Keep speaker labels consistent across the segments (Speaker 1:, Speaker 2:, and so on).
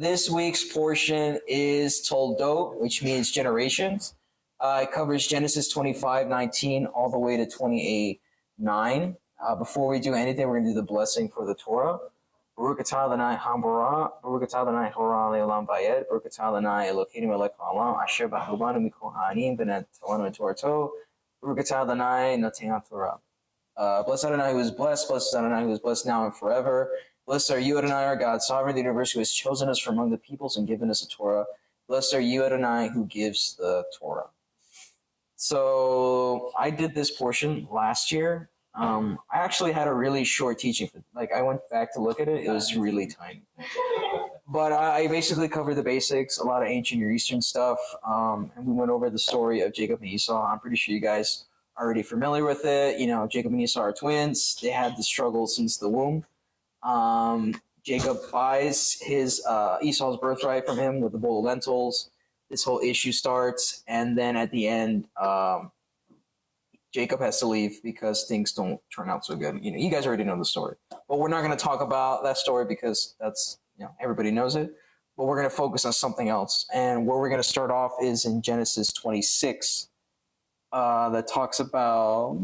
Speaker 1: This week's portion is TOLDOT, which means generations. It covers Genesis 25:19 all the way to 28:9. Before we do anything, we're going to do the blessing for the Torah. Baruch atah Adonai ha'bara, Baruch atah Adonai hora le'olam vayed, Baruch atah Adonai Elokeinu melech ha'olam, asher b'churbanu mikol ha'anim v'netolanu et Torato, Baruch atah Adonai noten ha'Torah. Blessed Adonai who is blessed Adonai who is blessed now and forever. Blessed are you, Adonai, our God, sovereign of the universe, who has chosen us from among the peoples and given us a Torah. Blessed are you, Adonai, who gives the Torah. So I did this portion last year. I actually had a really short teaching. Like, I went back to look at it. It was really tiny. But I basically covered the basics, a lot of ancient Near Eastern stuff, and we went over the story of Jacob and Esau. I'm pretty sure you guys are already familiar with it. You know, Jacob and Esau are twins. They had the struggle since the womb. Jacob buys his Esau's birthright from him with the bowl of lentils. This whole issue starts, and then at the end, Jacob has to leave because things don't turn out so good. You know, you guys already know the story, but we're not going to talk about that story because that's, you know, everybody knows it. But we're going to focus on something else, and where we're going to start off is in Genesis 26. That talks about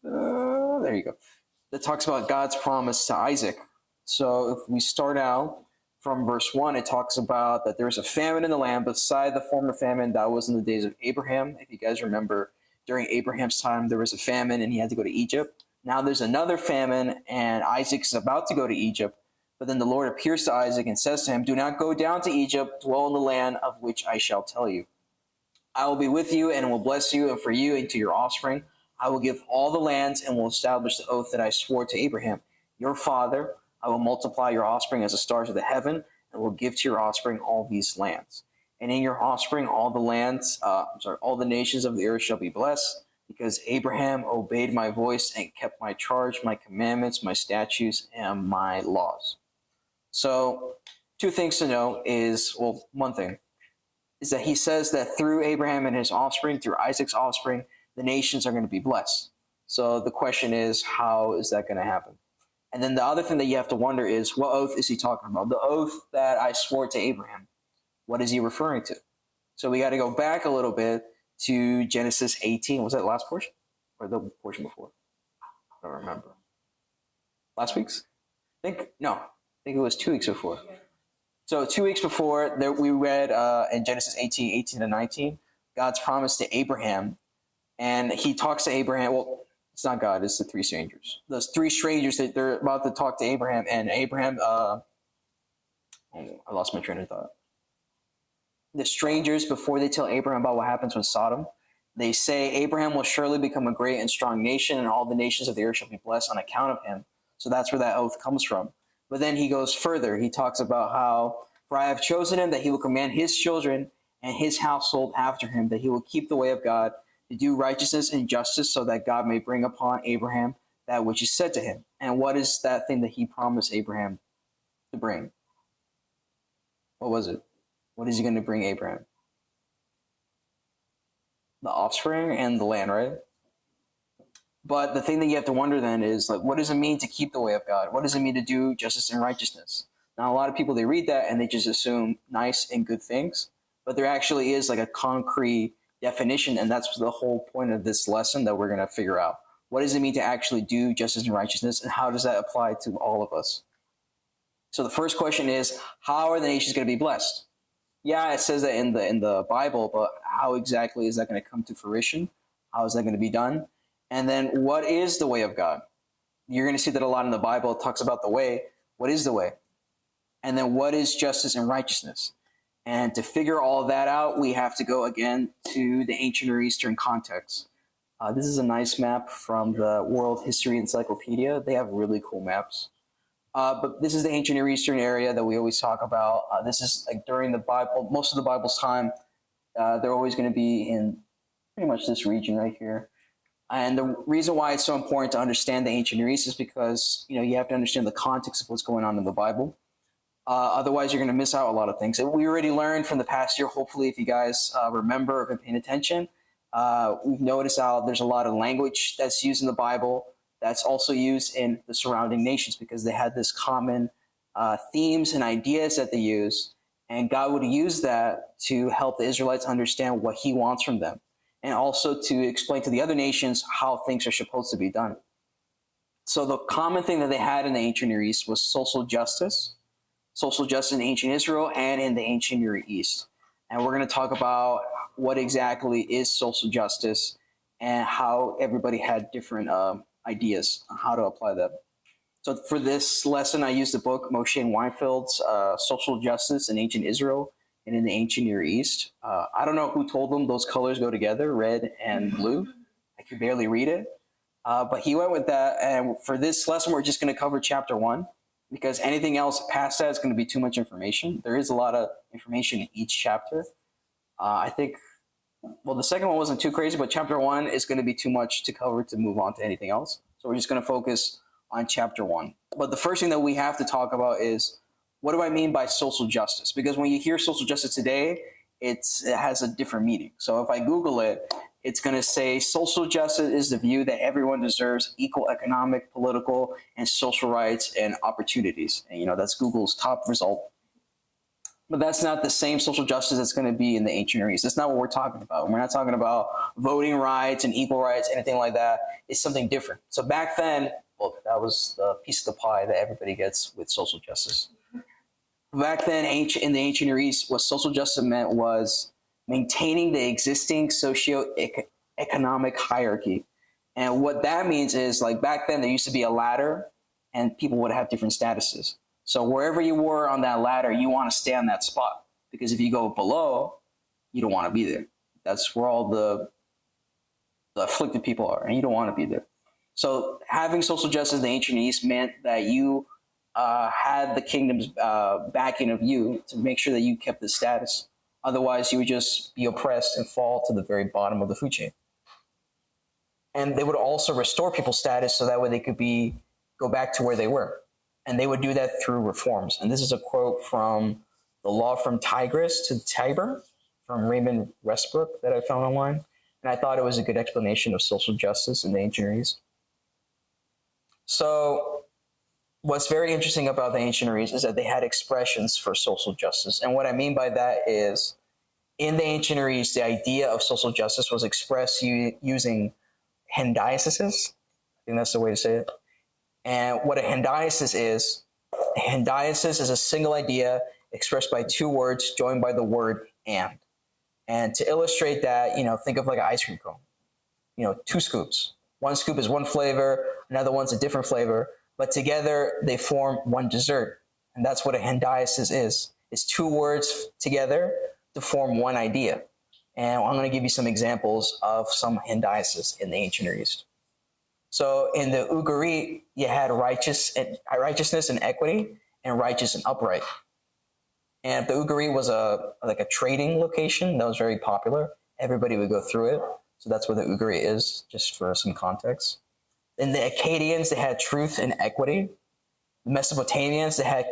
Speaker 1: there you go. That talks about God's promise to Isaac. So if we start out from verse 1, it talks about that there's a famine in the land beside the former famine that was in the days of Abraham. If you guys remember, during Abraham's time, there was a famine and he had to go to Egypt. Now there's another famine and Isaac's about to go to Egypt. But then the Lord appears to Isaac and says to him, "Do not go down to Egypt, dwell in the land of which I shall tell you. I will be with you and will bless you, and for you and to your offspring I will give all the lands and will establish the oath that I swore to Abraham, your father. I will multiply your offspring as the stars of the heaven and will give to your offspring all these lands. And in your offspring all the lands, all the nations of the earth shall be blessed, because Abraham obeyed my voice and kept my charge, my commandments, my statutes, and my laws." So two things to know is, well, one thing is that he says that through Abraham and his offspring, through Isaac's offspring, the nations are going to be blessed. So the question is, how is that going to happen? And then the other thing that you have to wonder is, what oath is he talking about? The oath that I swore to Abraham. What is he referring to? So we got to go back a little bit to Genesis 18. Was that last portion? Or the portion before? I don't remember. Last week's? I think it was 2 weeks before. So 2 weeks before, we read in Genesis 18 to 19, God's promise to Abraham. And he talks to Abraham. Well, it's not God, it's the three strangers. Those three strangers that they're about to talk to Abraham. And Abraham, I lost my train of thought. The strangers, before they tell Abraham about what happens with Sodom, they say, "Abraham will surely become a great and strong nation, and all the nations of the earth shall be blessed on account of him." So that's where that oath comes from. But then he goes further. He talks about how, "For I have chosen him that he will command his children and his household after him, that he will keep the way of God, to do righteousness and justice, so that God may bring upon Abraham that which is said to him." And what is that thing that he promised Abraham to bring? What was it? What is he going to bring Abraham? The offspring and the land, right? But the thing that you have to wonder then is, like, what does it mean to keep the way of God? What does it mean to do justice and righteousness? Now, a lot of people, they read that and they just assume nice and good things, but there actually is like a concrete definition, and that's the whole point of this lesson that we're going to figure out. What does it mean to actually do justice and righteousness, and how does that apply to all of us? So the first question is, how are the nations going to be blessed? Yeah, it says that in the Bible, but how exactly is that going to come to fruition? How is that going to be done? And then what is the way of God? You're going to see that a lot in the Bible. It talks about the way. What is the way? And then what is justice and righteousness? And to figure all that out, we have to go again to the ancient Near Eastern context. This is a nice map from the World History Encyclopedia. They have really cool maps. But this is the ancient Near Eastern area that we always talk about. This is like during the Bible, most of the Bible's time. They're always going to be in pretty much this region right here. And the reason why it's so important to understand the ancient Near East is because, you know, you have to understand the context of what's going on in the Bible. Otherwise, you're going to miss out a lot of things. And we already learned from the past year, hopefully, if you guys remember or have been paying attention, we've noticed how there's a lot of language that's used in the Bible that's also used in the surrounding nations, because they had this common themes and ideas that they use. And God would use that to help the Israelites understand what he wants from them, and also to explain to the other nations how things are supposed to be done. So the common thing that they had in the ancient Near East was social justice in ancient Israel and in the ancient Near East. And we're going to talk about what exactly is social justice and how everybody had different ideas on how to apply that. So for this lesson, I used the book Moshe and Weinfeld's Social Justice in Ancient Israel and in the Ancient Near East. I don't know who told them those colors go together, red and blue. I could barely read it. But he went with that. And for this lesson, we're just going to cover chapter 1, because anything else past that is going to be too much information. There is a lot of information in each chapter. I think, well, the second one wasn't too crazy, but chapter 1 is going to be too much to cover to move on to anything else. So we're just going to focus on chapter 1. But the first thing that we have to talk about is, what do I mean by social justice? Because when you hear social justice today, it has a different meaning. So if I Google it, it's going to say social justice is the view that everyone deserves equal economic, political, and social rights and opportunities. And, that's Google's top result. But that's not the same social justice that's going to be in the ancient Near East. That's not what we're talking about. We're not talking about voting rights and equal rights, anything like that. It's something different. So back then, well, that was the piece of the pie that everybody gets with social justice. Back then, in the ancient Near East, what social justice meant was maintaining the existing socio-economic hierarchy. And what that means is, like, back then, there used to be a ladder, and people would have different statuses. So wherever you were on that ladder, you want to stay on that spot. Because if you go below, you don't want to be there. That's where all the afflicted people are, and you don't want to be there. So having social justice in the ancient East meant that you had the kingdom's backing of you to make sure that you kept the status. Otherwise, you would just be oppressed and fall to the very bottom of the food chain. And they would also restore people's status so that way they could go back to where they were. And they would do that through reforms. And this is a quote from The Law from Tigris to Tiber from Raymond Westbrook that I found online. And I thought it was a good explanation of social justice in the ancient Near East. So what's very interesting about the ancient Near East is that they had expressions for social justice. And what I mean by that is, in the ancient Near East, the idea of social justice was expressed using hendiasis. I think that's the way to say it. And what a hendiasis is a single idea expressed by two words joined by the word and. And to illustrate that, think of like an ice cream cone. 2 scoops. One scoop is one flavor, another one's a different flavor, but together they form one dessert. And that's what a hendiasis is. It's 2 words together to form one idea. And I'm going to give you some examples of some hendiasis in the ancient Near East. So in the Ugarit, you had righteousness and equity, and righteous and upright. And the Ugarit was a trading location that was very popular. Everybody would go through it. So that's what the Ugarit is, just for some context. In the Akkadians, they had truth and equity. The Mesopotamians, they had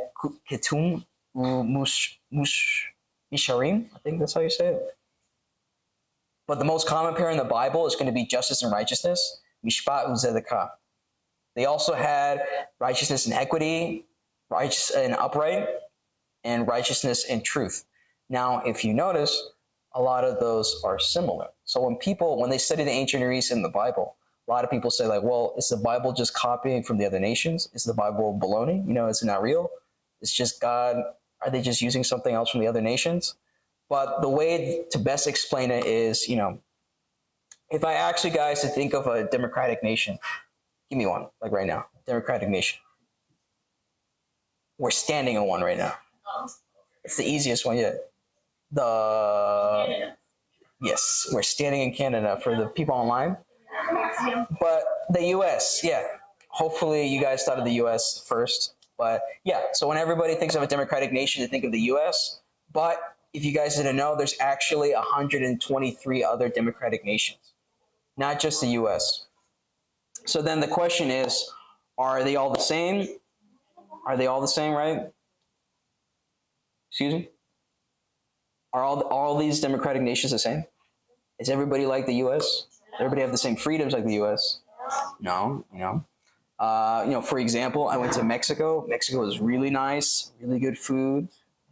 Speaker 1: Ketum Misharim. I think that's how you say it. But the most common pair in the Bible is going to be justice and righteousness. Mishpat Uzedekah. They also had righteousness and equity, righteous and upright, and righteousness and truth. Now, if you notice, a lot of those are similar. So when they study the ancient Near East in the Bible, a lot of people say like, well, is the Bible just copying from the other nations? Is the Bible baloney? Is it not real? It's just God. Are they just using something else from the other nations? But the way to best explain it is, if I ask you guys to think of a democratic nation, give me one, like right now, democratic nation. We're standing on one right now. It's the easiest one yet. Yes, we're standing in Canada for the people online. But the U.S., yeah. Hopefully you guys thought of the U.S. first. But yeah, so when everybody thinks of a democratic nation, they think of the U.S. But if you guys didn't know, there's actually 123 other democratic nations, not just the U.S. So then the question is, are they all the same? Are they all the same, right? Excuse me? Are all these democratic nations the same? Is everybody like the U.S.? Does everybody have the same freedoms like the U.S.? No, for example, I went to Mexico. Mexico was really nice, really good food.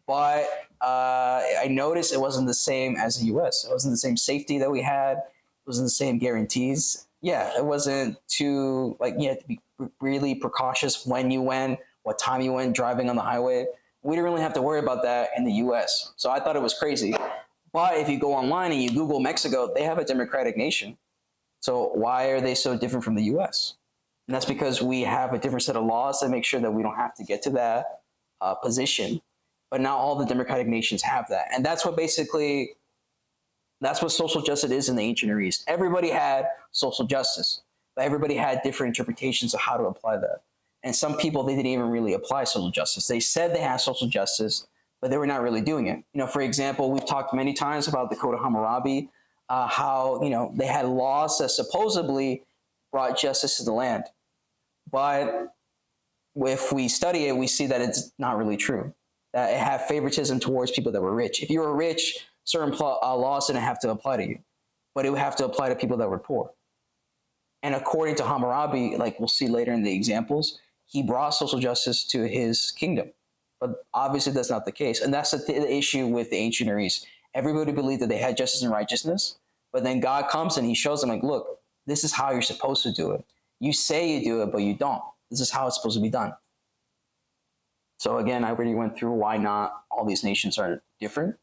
Speaker 1: but I noticed it wasn't the same as the U.S. It wasn't the same safety that we had. It wasn't the same guarantees. Yeah, it wasn't too like you had to be really precautious when you went, what time you went driving on the highway. We didn't really have to worry about that in the U.S. So I thought it was crazy. But if you go online and you Google Mexico, they have a democratic nation. So why are they so different from the U.S.? And that's because we have a different set of laws that make sure that we don't have to get to that position. But not all the democratic nations have that. And that's what social justice is in the ancient Near East. Everybody had social justice, but everybody had different interpretations of how to apply that. And some people, they didn't even really apply social justice. They said they had social justice, but they were not really doing it. For example, we've talked many times about the Code of Hammurabi, how they had laws that supposedly brought justice to the land. But if we study it, we see that it's not really true. That it had favoritism towards people that were rich. If you were rich, certain laws didn't have to apply to you, but it would have to apply to people that were poor. And according to Hammurabi, like we'll see later in the examples, he brought social justice to his kingdom. But obviously that's not the case. And that's the issue with the ancient Near East. Everybody believed that they had justice and righteousness, but then God comes and he shows them like, look, this is how you're supposed to do it. You say you do it, but you don't. This is how it's supposed to be done. So again, I already went through why not all these nations are different.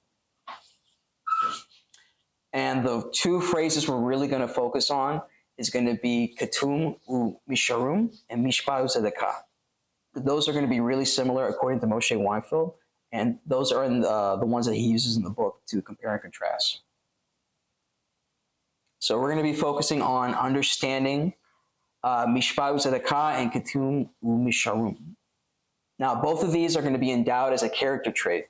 Speaker 1: And the two phrases we're really going to focus on is going to be Ketum u Misharum and Mishpat u Zedekah. Those are going to be really similar according to Moshe Weinfeld, and those are in the ones that he uses in the book to compare and contrast. So we're going to be focusing on understanding Mishpat u Zedekah and Ketum u Misharum. Now, both of these are going to be endowed as a character trait.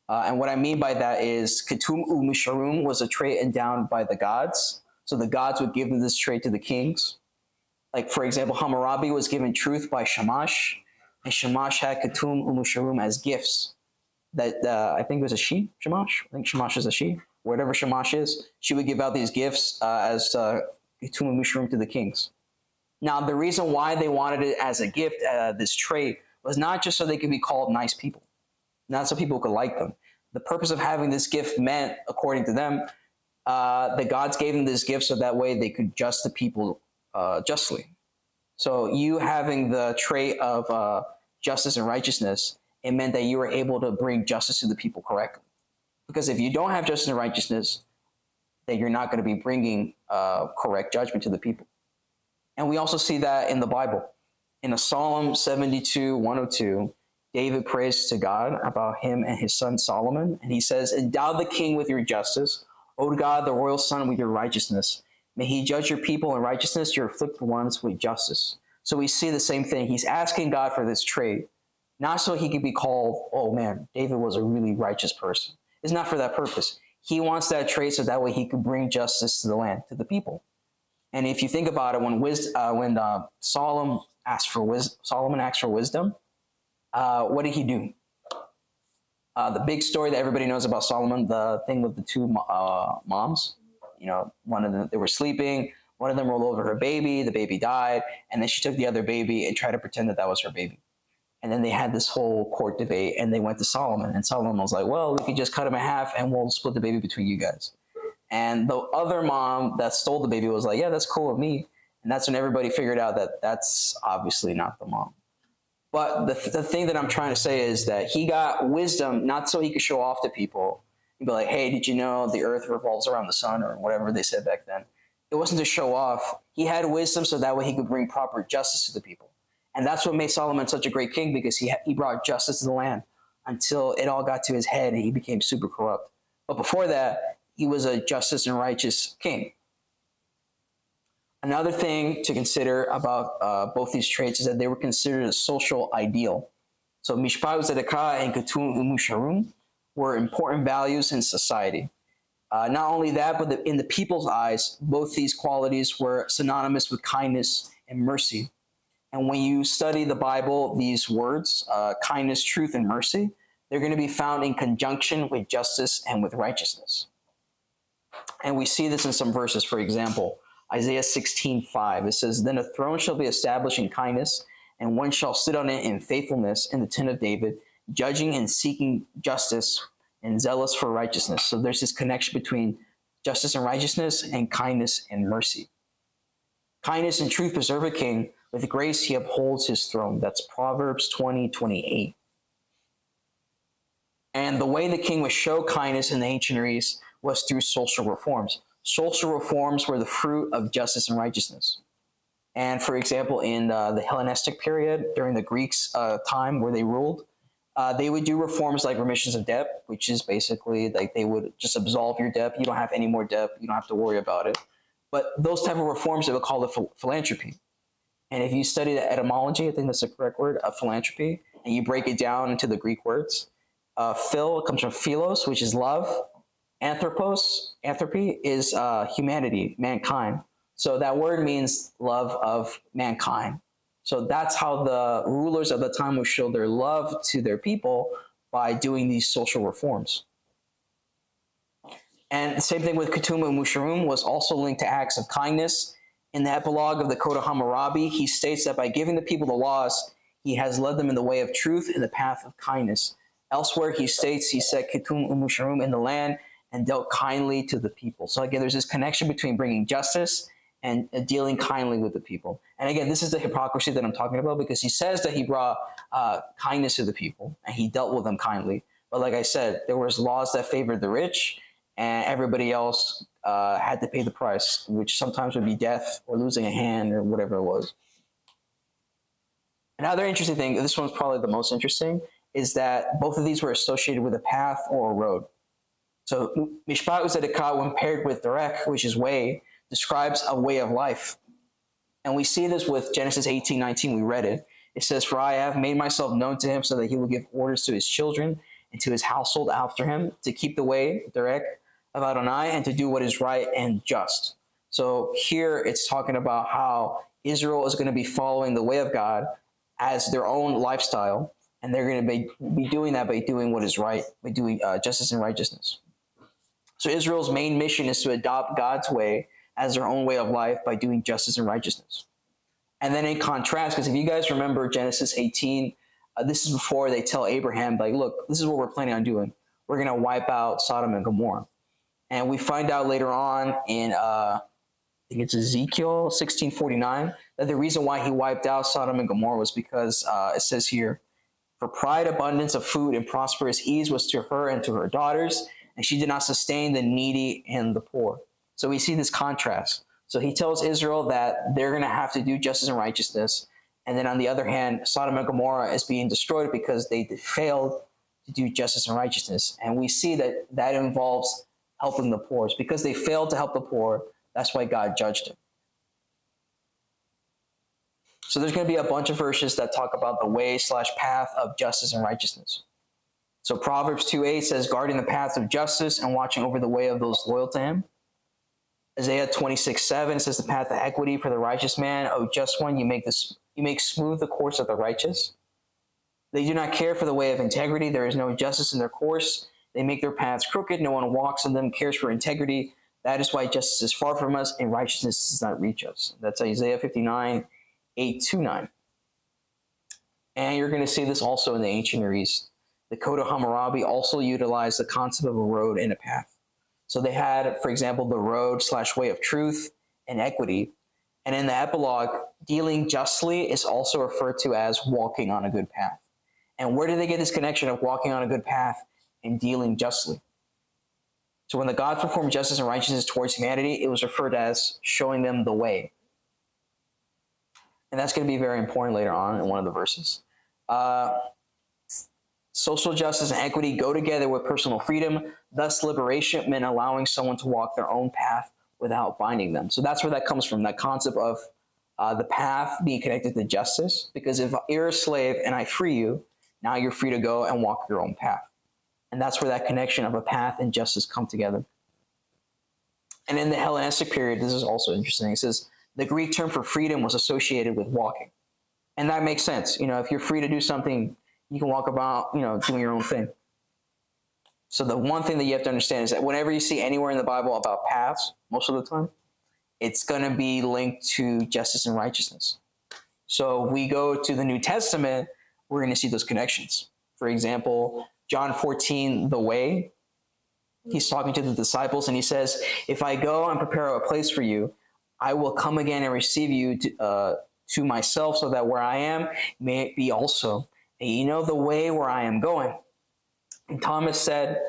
Speaker 1: And what I mean by that is Ketum u Misharum was a trait endowed by the gods. So the gods would give this trait to the kings. Like, for example, Hammurabi was given truth by Shamash, and Shamash had Ketum u Misharum as gifts. That I think it was a she, Shamash. I think Shamash is a she. Whatever Shamash is, she would give out these gifts as Ketum u Misharum to the kings. Now, the reason why they wanted it as a gift, this trait, was not just so they could be called nice people, not so people could like them. The purpose of having this gift meant, according to them, the gods gave them this gift so that way they could judge the people justly. So you having the trait of justice and righteousness, it meant that you were able to bring justice to the people correctly. Because if you don't have justice and righteousness, then you're not going to be bringing correct judgment to the people. And we also see that in the Bible. In Psalm 72, 102, David prays to God about him and his son Solomon. And he says, endow the king with your justice, O God, the royal son, with your righteousness. May he judge your people in righteousness, your afflicted ones with justice. So we see the same thing. He's asking God for this trait, not so he could be called, oh man, David was a really righteous person. It's not for that purpose. He wants that trait so that way he could bring justice to the land, to the people. And if you think about it, when Solomon asked for wisdom, what did he do? The big story that everybody knows about Solomon, the thing with the two moms. One of them, they were sleeping. One of them rolled over her baby. The baby died, and then she took the other baby and tried to pretend that was her baby. And then they had this whole court debate, and they went to Solomon. And Solomon was like, "Well, we could just cut him in half, and we'll split the baby between you guys." And the other mom that stole the baby was like, "Yeah, that's cool with me." And that's when everybody figured out that that's obviously not the mom. But the thing that I'm trying to say is that he got wisdom not so he could show off to people. He'd be like, hey, did you know the earth revolves around the sun, or whatever they said back then. It wasn't to show off. He had wisdom so that way he could bring proper justice to the people. And that's what made Solomon such a great king, because he brought justice to the land until it all got to his head and he became super corrupt. But before that, he was a justice and righteous king. Another thing to consider about both these traits is that they were considered a social ideal. So Mishpat Zedekah and Ketum Umusharum were important values in society. Not only that, but in the people's eyes, both these qualities were synonymous with kindness and mercy. And when you study the Bible, these words, kindness, truth, and mercy, they're going to be found in conjunction with justice and with righteousness. And we see this in some verses. For example, Isaiah 16:5, it says, then a throne shall be established in kindness, and one shall sit on it in faithfulness in the tent of David, judging and seeking justice, and zealous for righteousness. So there's this connection between justice and righteousness and kindness and mercy. Kindness and truth preserve a king. With grace he upholds his throne. That's Proverbs 20:28. And the way the king would show kindness in the ancient Near East was through social reforms. Social reforms were the fruit of justice and righteousness. And for example, in the Hellenistic period, during the Greeks' time where they ruled, they would do reforms like remissions of debt, which is basically like they would just absolve your debt. You don't have any more debt. You don't have to worry about it. But those type of reforms, they would call it philanthropy. And if you study the etymology, I think that's the correct word, of philanthropy, and you break it down into the Greek words, phil comes from philos, which is love. Anthropy is humanity, mankind. So that word means love of mankind. So that's how the rulers of the time would show their love to their people, by doing these social reforms. And the same thing with Ketuma and Musharum was also linked to acts of kindness. In the epilogue of the Code of Hammurabi, he states that by giving the people the laws, he has led them in the way of truth and the path of kindness. Elsewhere, he states he set Ketum and Musharum in the land and dealt kindly to the people. So again, there's this connection between bringing justice and dealing kindly with the people. And again, this is the hypocrisy that I'm talking about, because he says that he brought kindness to the people and he dealt with them kindly. But like I said, there was laws that favored the rich, and everybody else had to pay the price, which sometimes would be death or losing a hand or whatever it was. Another interesting thing, this one's probably the most interesting, is that both of these were associated with a path or a road. So Mishpat Uzedekat, when paired with Derek, which is way, describes a way of life. And we see this with Genesis 18:19, we read it. It says, "For I have made myself known to him so that he will give orders to his children and to his household after him, to keep the way, Derek, of Adonai, and to do what is right and just." So here it's talking about how Israel is going to be following the way of God as their own lifestyle, and they're going to be doing that by doing what is right, by doing justice and righteousness. So Israel's main mission is to adopt God's way as their own way of life by doing justice and righteousness. And then in contrast, because if you guys remember Genesis 18, this is before they tell Abraham, like, look, this is what we're planning on doing. We're going to wipe out Sodom and Gomorrah. And we find out later on in, I think it's Ezekiel 16:49, that the reason why he wiped out Sodom and Gomorrah was because it says here, "For pride, abundance of food, and prosperous ease was to her and to her daughters, and she did not sustain the needy and the poor." So we see this contrast. So he tells Israel that they're going to have to do justice and righteousness. And then on the other hand, Sodom and Gomorrah is being destroyed because they failed to do justice and righteousness. And we see that that involves helping the poor. It's because they failed to help the poor, that's why God judged them. So there's going to be a bunch of verses that talk about the way/path of justice and righteousness. So Proverbs 2:8 says, "Guarding the path of justice and watching over the way of those loyal to him." Isaiah 26:7 says, "The path of equity for the righteous man, O just one, you make smooth the course of the righteous. They do not care for the way of integrity. There is no justice in their course. They make their paths crooked. No one walks in them, cares for integrity. That is why justice is far from us and righteousness does not reach us." That's Isaiah 59:8-9. And you're going to see this also in the ancient Near East. The Code of Hammurabi also utilized the concept of a road and a path. So they had, for example, the road/way of truth and equity. And in the epilogue, dealing justly is also referred to as walking on a good path. And where did they get this connection of walking on a good path and dealing justly? So when the gods performed justice and righteousness towards humanity, it was referred as showing them the way. And that's going to be very important later on in one of the verses. Social justice and equity go together with personal freedom. Thus, liberation meant allowing someone to walk their own path without binding them. So that's where that comes from, that concept of the path being connected to justice. Because if you're a slave and I free you, now you're free to go and walk your own path. And that's where that connection of a path and justice come together. And in the Hellenistic period, this is also interesting. It says the Greek term for freedom was associated with walking. And that makes sense. You know, if you're free to do something, you can walk about, doing your own thing. So the one thing that you have to understand is that whenever you see anywhere in the Bible about paths, most of the time, it's going to be linked to justice and righteousness. So we go to the New Testament, we're going to see those connections. For example, John 14, the way, he's talking to the disciples and he says, if I go and prepare a place for you, I will come again and receive you to myself, so that where I am, may it be also. And you know the way where I am going. And Thomas said,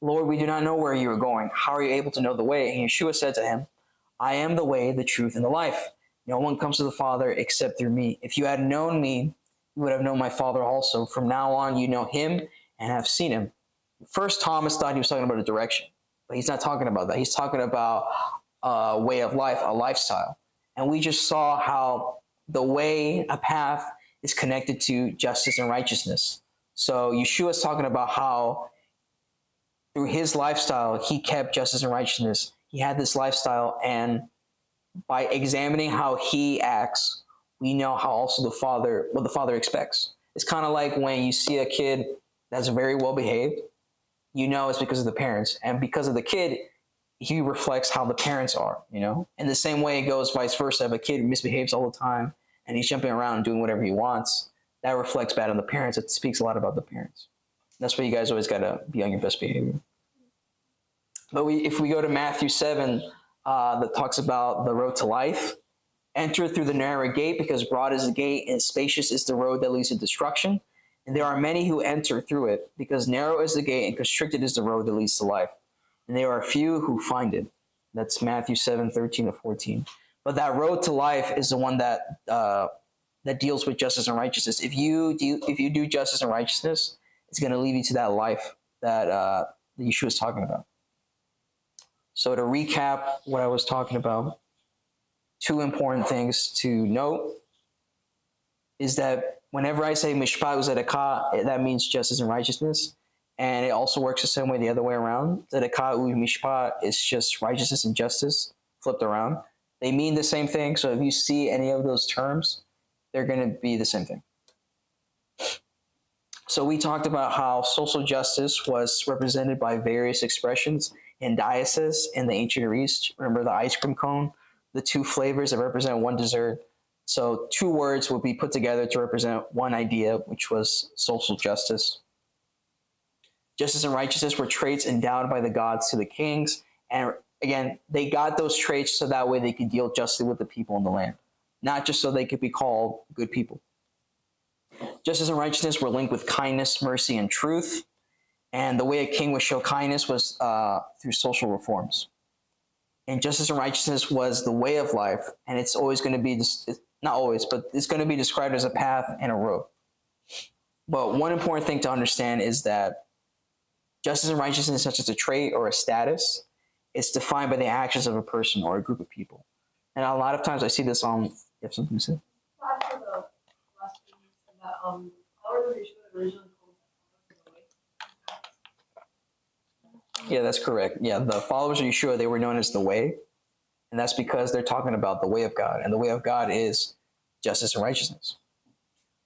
Speaker 1: Lord, we do not know where you are going. How are you able to know the way? And Yeshua said to him, I am the way, the truth, and the life. No one comes to the Father except through me. If you had known me, you would have known my Father also. From now on, you know him and have seen him. First, Thomas thought he was talking about a direction, but he's not talking about that. He's talking about a way of life, a lifestyle. And we just saw how the way, a path, is connected to justice and righteousness. So Yeshua is talking about how through his lifestyle, he kept justice and righteousness. He had this lifestyle, and by examining how he acts, we know how also what the Father expects. It's kind of like when you see a kid that's very well behaved, you know it's because of the parents. And because of the kid, he reflects how the parents are, you know? In the same way, it goes vice versa. If a kid misbehaves all the time and he's jumping around and doing whatever he wants, that reflects bad on the parents. It speaks a lot about the parents. That's why you guys always got to be on your best behavior. But if we go to Matthew 7, that talks about the road to life, enter through the narrow gate, because broad is the gate and spacious is the road that leads to destruction. And there are many who enter through it, because narrow is the gate and constricted is the road that leads to life. And there are few who find it. That's Matthew 7, 13 to 14. But that road to life is the one that deals with justice and righteousness. If you do justice and righteousness, it's going to lead you to that life that Yeshua is talking about. So to recap what I was talking about, two important things to note is that whenever I say mishpat uzedekah, that means justice and righteousness. And it also works the same way the other way around. Zedekah mishpat is just righteousness and justice flipped around. They mean the same thing. So if you see any of those terms, they're going to be the same thing. So we talked about how social justice was represented by various expressions in dioceses in the ancient Near East. Remember the ice cream cone? The two flavors that represent one dessert. So two words would be put together to represent one idea, which was social justice. Justice and righteousness were traits endowed by the gods to the kings. And again, they got those traits so that way they could deal justly with the people in the land, not just so they could be called good people. Justice and righteousness were linked with kindness, mercy, and truth. And the way a king would show kindness was through social reforms. And justice and righteousness was the way of life. And it's always going to be, not always, but it's going to be described as a path and a road. But one important thing to understand is that justice and righteousness is not just a trait or a status. It's defined by the actions of a person or a group of people. And a lot of times I see this on, you have something to say? Yeah, that's correct. Yeah, the followers of Yeshua, they were known as the way. And that's because they're talking about the way of God. And the way of God is justice and righteousness.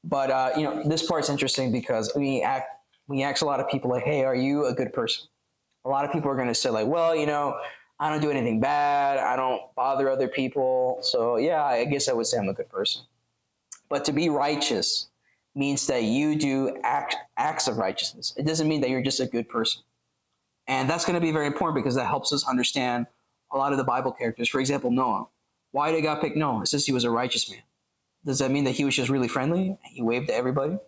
Speaker 1: But, this part's interesting because we ask a lot of people like, hey, are you a good person? A lot of people are going to say like, well, I don't do anything bad. I don't bother other people. So yeah, I guess I would say I'm a good person. But to be righteous means that you do acts of righteousness. It doesn't mean that you're just a good person. And that's going to be very important because that helps us understand a lot of the Bible characters. For example, Noah. Why did God pick Noah? It says he was a righteous man. Does that mean that he was just really friendly? He waved to everybody?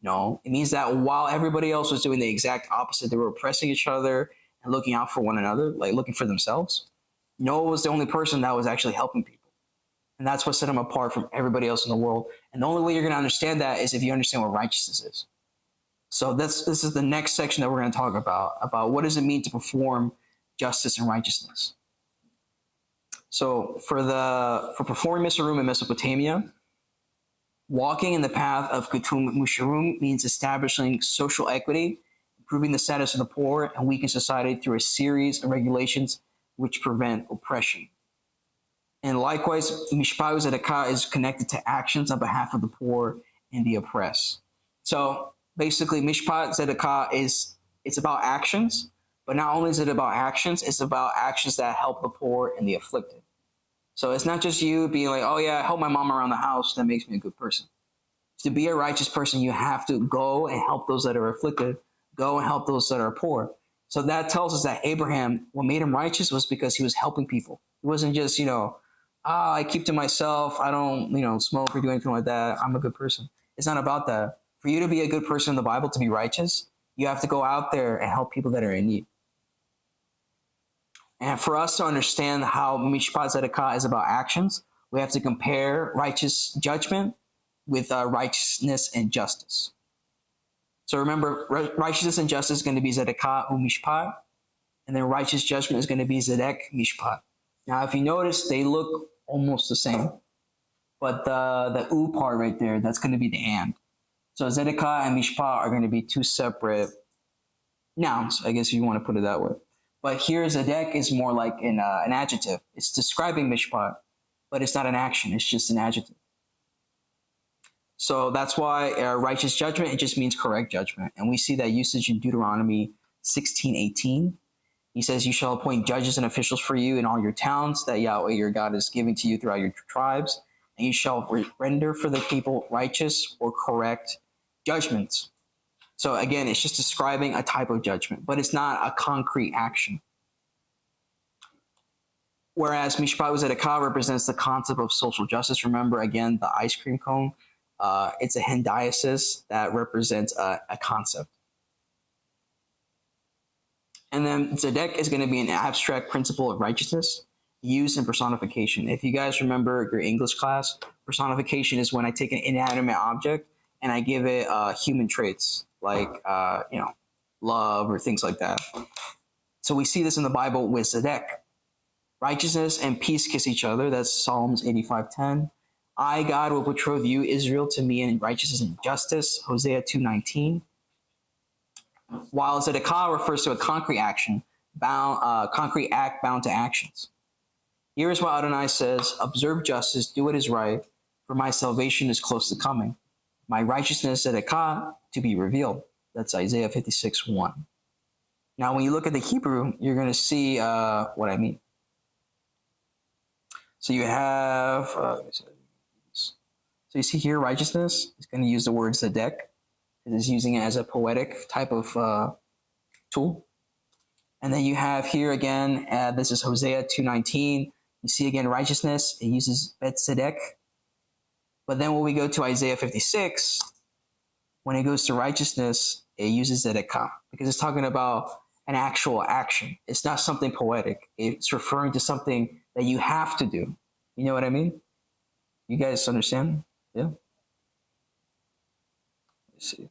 Speaker 1: No. It means that while everybody else was doing the exact opposite, they were oppressing each other and looking out for one another, like looking for themselves, Noah was the only person that was actually helping people. And that's what set him apart from everybody else in the world. And the only way you're going to understand that is if you understand what righteousness is. So this is the next section that we're going to talk about what does it mean to perform justice and righteousness. So for performing Misharim in Mesopotamia, walking in the path of Ketum Musharim means establishing social equity, improving the status of the poor, and weaken society through a series of regulations which prevent oppression. And likewise, Mishpat Zedekah is connected to actions on behalf of the poor and the oppressed. So basically, Mishpat Zedekah it's about actions, but not only is it about actions, it's about actions that help the poor and the afflicted. So it's not just you being like, oh yeah, I help my mom around the house, that makes me a good person. To be a righteous person, you have to go and help those that are afflicted, go and help those that are poor. So that tells us that Abraham, what made him righteous was because he was helping people. He wasn't just, I keep to myself. I don't, smoke or do anything like that. I'm a good person. It's not about that. For you to be a good person in the Bible, to be righteous, you have to go out there and help people that are in need. And for us to understand how Mishpat Zedekah is about actions, we have to compare righteous judgment with righteousness and justice. So remember, righteousness and justice is going to be Zedekah Mishpat, and then righteous judgment is going to be Zedek Mishpat. Now, if you notice, they look almost the same, but the U part right there, that's going to be the and. So Zedekah and Mishpat are going to be two separate nouns, I guess if you want to put it that way. But here, Zedek is more like an adjective. It's describing Mishpat, but it's not an action. It's just an adjective. So that's why righteous judgment, it just means correct judgment. And we see that usage in Deuteronomy 16:18. He says, you shall appoint judges and officials for you in all your towns that Yahweh your God is giving to you throughout your tribes. And you shall render for the people righteous or correct judgments. So again, it's just describing a type of judgment, but it's not a concrete action. Whereas Mishpat Zedekah represents the concept of social justice. Remember, again, the ice cream cone. It's a hendiasis that represents a concept. And then Zedek is going to be an abstract principle of righteousness used in personification. If you guys remember your English class, personification is when I take an inanimate object and I give it human traits like, love or things like that. So we see this in the Bible with Zedek. Righteousness and peace kiss each other. That's Psalms 85:10. I, God, will betroth you, Israel, to me in righteousness and justice, Hosea 2:19. While Zedekah refers to a concrete action, concrete act bound to actions. Here is what Adonai says, observe justice, do what is right, for my salvation is close to coming. My righteousness, Zedekah, to be revealed. That's Isaiah 56:1. Now, when you look at the Hebrew, you're going to see what I mean. So you have, so you see here, righteousness is going to use the word Zedek. It is using it as a poetic type of tool. And then you have here again, this is Hosea 2:19. You see again righteousness, it uses Bet Zedek. But then when we go to Isaiah 56, when it goes to righteousness, it uses Zedekah because it's talking about an actual action. It's not something poetic. It's referring to something that you have to do. You know what I mean? You guys understand? Yeah? Let's see.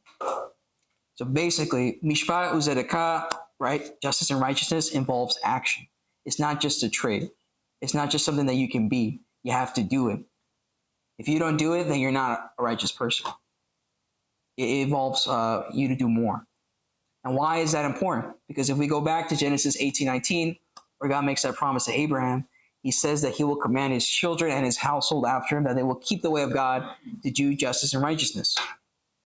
Speaker 1: So basically, Mishpat Zedekah, right? Justice and righteousness involves action. It's not just a trait. It's not just something that you can be. You have to do it. If you don't do it, then you're not a righteous person. It involves you to do more. And why is that important? Because if we go back to Genesis 18:19, where God makes that promise to Abraham, he says that he will command his children and his household after him that they will keep the way of God to do justice and righteousness.